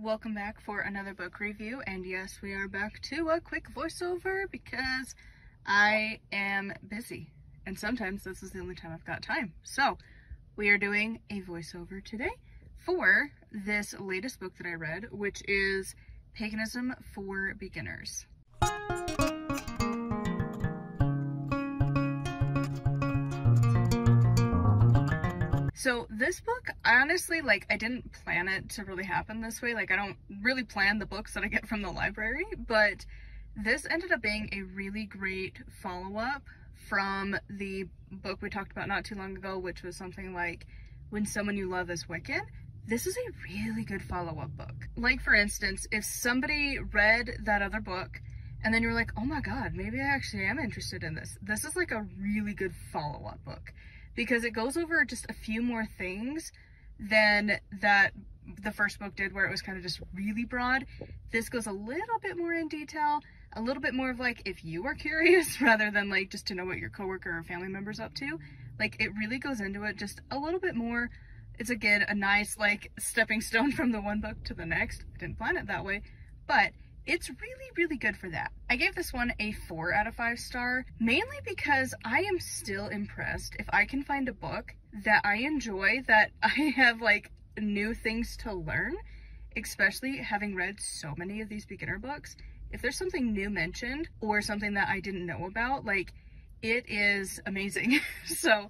Welcome back for another book review, and yes, we are back to a quick voiceover because I am busy and sometimes this is the only time I've got time. So we are doing a voiceover today for this latest book that I read, which is Paganism for Beginners. So this book, honestly, I didn't plan it to really happen this way. I don't really plan the books that I get from the library, but this ended up being a really great follow-up from the book we talked about not too long ago, which was something like When Someone You Love is Wicked. This is a really good follow-up book. For instance, if somebody read that other book and then you're like, oh my God, maybe I actually am interested in this. This is a really good follow-up book, because it goes over just a few more things than that the first book did, where it was kind of just really broad. This goes a little bit more in detail, a little bit more of if you are curious, rather than just to know what your coworker or family member's up to. It really goes into it just a little bit more. It's again a nice stepping stone from the one book to the next. I didn't plan it that way, but it's really, really good for that. I gave this one a 4 out of 5 star, mainly because I am still impressed if I can find a book that I enjoy, that I have new things to learn, especially having read so many of these beginner books. If there's something new mentioned or something that I didn't know about, it is amazing. So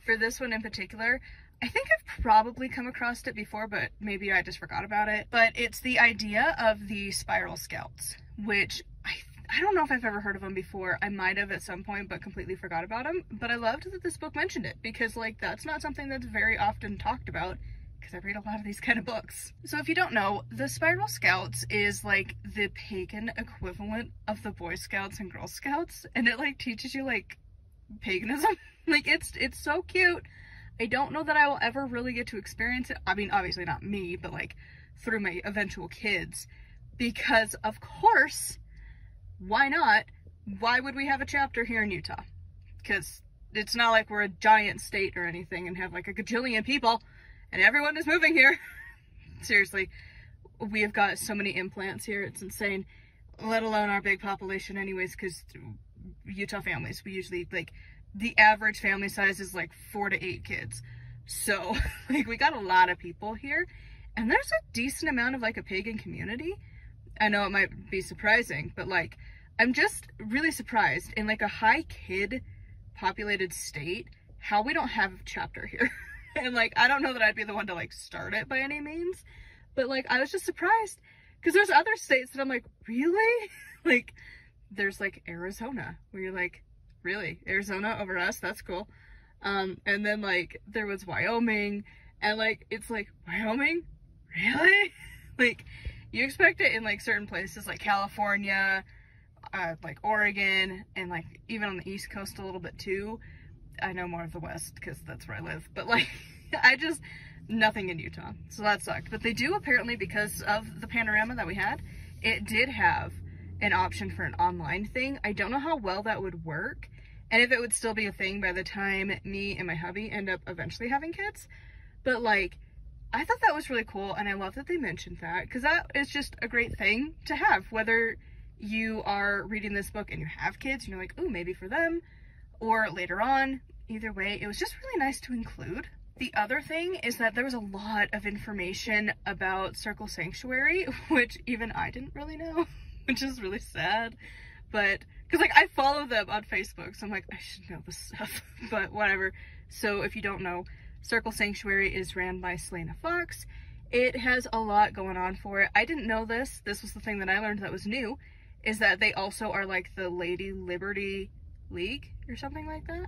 for this one in particular, I think I've probably come across it before, but maybe I just forgot about it. But it's the idea of the spiral scouts, which I don't know if I've ever heard of them before. I might have at some point, but completely forgot about them. But I loved that this book mentioned it, because that's not something that's very often talked about, because I read a lot of these kind of books. So if you don't know, the Spiral Scouts is the pagan equivalent of the Boy Scouts and Girl Scouts, and it teaches you paganism. It's so cute. I don't know that I will ever really get to experience it. I mean, obviously not me, but through my eventual kids, because of course, why not? Why would we have a chapter here in Utah? Because it's not like we're a giant state or anything and have a gajillion people and everyone is moving here. Seriously, we have got so many implants here, it's insane, let alone our big population anyways, because Utah families, we usually the average family size is 4 to 8 kids. So we got a lot of people here, and there's a decent amount of a pagan community. I know it might be surprising, but I'm just really surprised in a high kid populated state how we don't have a chapter here. And I don't know that I'd be the one to start it by any means, but I was just surprised, because there's other states that I'm really? There's Arizona, where you're really? Arizona over us? That's cool. And then there was Wyoming, and it's Wyoming? Really? You expect it in certain places like California, Oregon, and even on the East Coast a little bit too. I know more of the West because that's where I live, but nothing in Utah, so that sucked. But they do apparently, because of the panorama that we had, it did have an option for an online thing. I don't know how well that would work, and if it would still be a thing by the time me and my hubby end up eventually having kids. But I thought that was really cool, and I love that they mentioned that, because that is just a great thing to have, whether you are reading this book and you have kids and you're ooh, maybe for them, or later on. Either way, it was just really nice to include. The other thing is that there was a lot of information about Circle Sanctuary, which even I didn't really know, which is really sad. But because I follow them on Facebook, so I'm I should know this stuff, but whatever. So if you don't know, Circle Sanctuary is ran by Selena Fox. It has a lot going on for it. I didn't know this. This was the thing that I learned that was new, is that they also are the Lady Liberty League or something like that.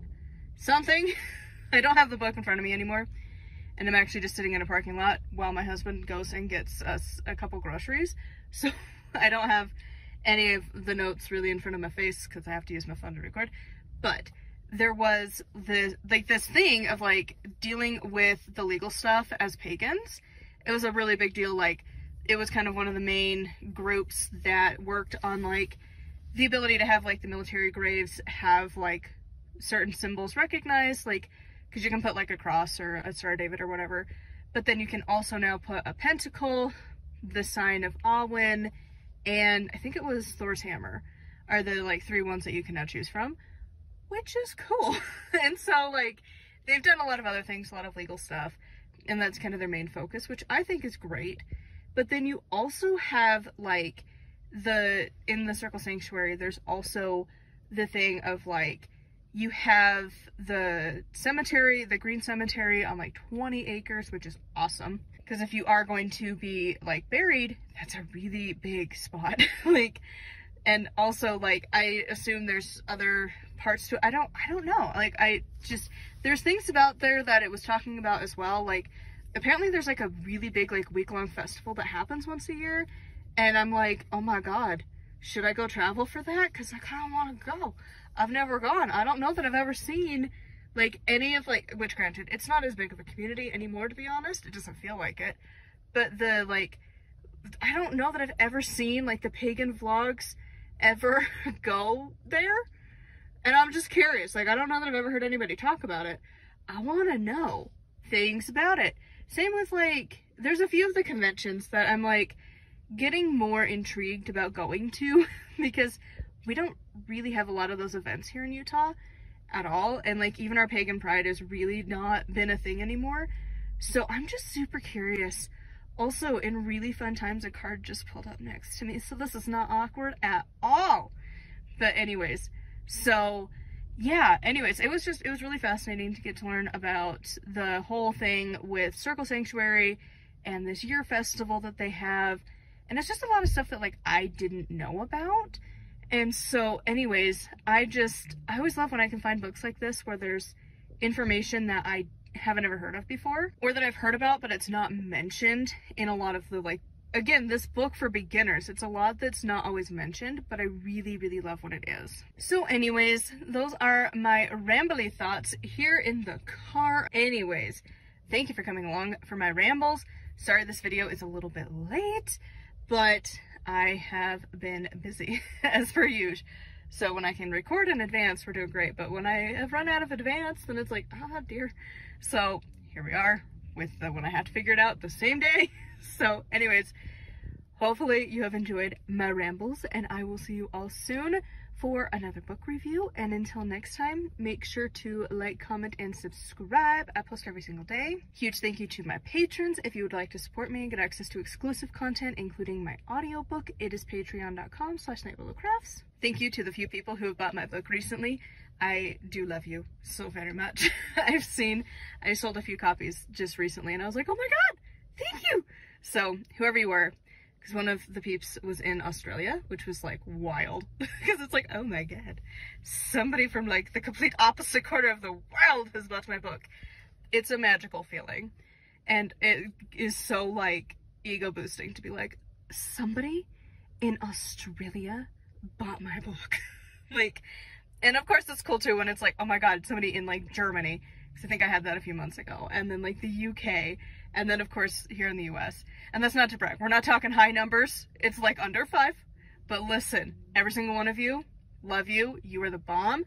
Something. I don't have the book in front of me anymore, and I'm actually just sitting in a parking lot while my husband goes and gets us a couple groceries, so I don't have any of the notes really in front of my face because I have to use my phone to record. But there was this thing of dealing with the legal stuff as pagans. It was a really big deal. It was kind of one of the main groups that worked on the ability to have the military graves have certain symbols recognized, because you can put a cross or a Star of David or whatever, but then you can also now put a pentacle the sign of Awen, and I think it was Thor's hammer are the like 3 ones that you can now choose from, which is cool. And so like they've done a lot of other things, a lot of legal stuff, and that's kind of their main focus, which I think is great. But then you also have like in the Circle Sanctuary, there's also the thing of like, you have the cemetery, the green cemetery on like 20 acres, which is awesome. Because if you are going to be like buried, that's a really big spot. Like, and also like, I assume there's other parts to it. I don't know. Like, there's things about there that it was talking about as well. Like, apparently there's like a really big like week-long festival that happens once a year. And I'm like, oh my God, should I go travel for that? Cause I kind of want to go. I've never gone. I don't know that I've ever seen like any of like, which granted, it's not as big of a community anymore, to be honest. It doesn't feel like it. But I don't know that I've ever seen like the pagan vlogs ever go there. And I'm just curious. Like, I don't know that I've ever heard anybody talk about it. I want to know things about it. Same with like, there's a few of the conventions that I'm like getting more intrigued about going to because we don't really have a lot of those events here in Utah at all. And like even our pagan pride has really not been a thing anymore. So I'm just super curious. Also, in really fun times, a card just pulled up next to me. So this is not awkward at all. But anyways, so yeah, anyways, it was really fascinating to get to learn about the whole thing with Circle Sanctuary and this year festival that they have. And it's just a lot of stuff that like I didn't know about. And so anyways, I always love when I can find books like this where there's information that I haven't ever heard of before, or that I've heard about but it's not mentioned in a lot of the like, again, this book for beginners, it's a lot that's not always mentioned, but I really, really love when it is. So anyways, those are my rambly thoughts here in the car. Anyways, thank you for coming along for my rambles. Sorry this video is a little bit late, but I have been busy as per usual. So when I can record in advance, we're doing great. But when I have run out of advance, then it's like, oh dear. So here we are with when I have to figure it out the same day. So anyways, hopefully you have enjoyed my rambles, and I will see you all soon for another book review. And until next time, make sure to like, comment, and subscribe. I post every single day. Huge thank you to my patrons. If you would like to support me and get access to exclusive content, including my audiobook, it is patreon.com/nightwillowcrafts. Thank you to the few people who have bought my book recently. I do love you so very much. I sold a few copies just recently and I was like, oh my God, thank you. So whoever you were, because one of the peeps was in Australia, which was like wild because it's like, oh my God, somebody from like the complete opposite corner of the world has bought my book. It's a magical feeling, and it is so like ego boosting to be like, somebody in Australia bought my book. Like, and of course it's cool too when it's like, oh my God, somebody in like Germany, because I think I had that a few months ago, and then like the UK, and then of course here in the US. And that's not to brag, we're not talking high numbers, it's like under 5. But listen, every single one of you, love you, you are the bomb,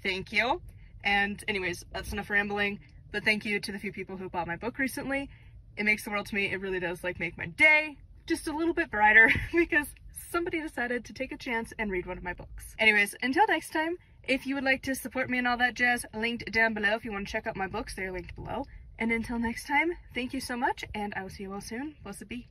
thank you. And anyways, that's enough rambling, but thank you to the few people who bought my book recently. It makes the world to me. It really does like make my day just a little bit brighter because somebody decided to take a chance and read one of my books. Anyways, until next time, if you would like to support me and all that jazz, linked down below. If you want to check out my books, they're linked below. And until next time, thank you so much, and I will see you all soon. Blessed be.